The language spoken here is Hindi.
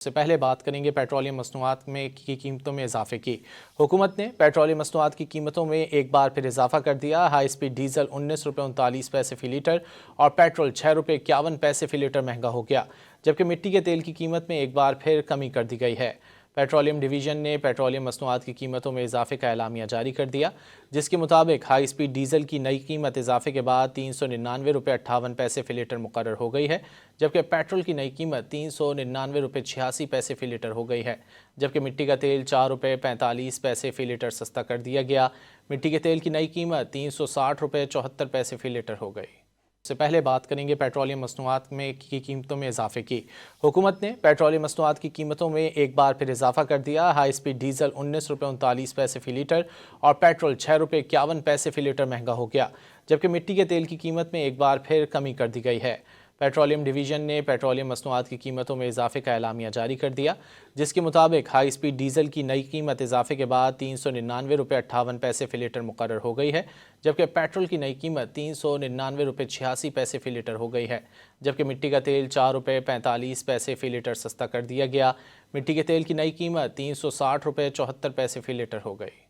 से पहले बात करेंगे पेट्रोलियम मसनूआत में की कीमतों में इजाफे की। हुकूमत ने पेट्रोलियम मसनूआत की कीमतों में एक बार फिर इजाफा कर दिया। हाई स्पीड डीजल 19 रुपये 39 पैसे फी लीटर और पेट्रोल 6 रुपये 51 पैसे फी लीटर महंगा हो गया, जबकि मिट्टी के तेल की कीमत में एक बार फिर कमी कर दी गई है। पेट्रोलियम डिवीजन ने पेट्रोलियम मसनूआत की कीमतों में इजाफे का एलामिया जारी कर दिया, जिसके मुताबिक हाई स्पीड डीजल की नई कीमत इजाफे के बाद 399 रुपये 58 पैसे फी लीटर मुकर्रर हो गई है, जबकि पेट्रोल की नई कीमत 399 रुपये 86 पैसे फी लीटर हो गई है। जबकि मिट्टी का तेल 4 रुपये 45 पैसे फी लीटर सस्ता कर दिया गया। मिट्टी के तेल की नई कीमत 360 रुपये 74 पैसे फी लीटर हो गई। से पहले बात करेंगे पेट्रोलियम मसनूआत में की कीमतों में इजाफे की। हुकूमत ने पेट्रोलियम मसनूआत की कीमतों में एक बार फिर इजाफा कर दिया। हाई स्पीड डीजल 19 रुपये 39 पैसे फी लीटर और पेट्रोल 6 रुपये 51 पैसे फी लीटर महंगा हो गया, जबकि मिट्टी के तेल की कीमत में एक बार फिर कमी कर दी गई है। पेट्रोलियम डिवीजन ने पेट्रोलियम मसनूआत की कीमतों में इजाफे का एलामिया जारी कर दिया, जिसके मुताबिक हाई स्पीड डीजल की नई कीमत इजाफे के बाद 399 रुपये 58 पैसे फी लीटर मुकर्रर हो गई है, जबकि पेट्रोल की नई कीमत 399 रुपये 86 पैसे फी लीटर हो गई है। जबकि मिट्टी का तेल 4 रुपये 45 पैसे फी लीटर सस्ता कर दिया गया। मिट्टी के तेल की नई कीमत 360 रुपये 74 पैसे फी लीटर हो गई।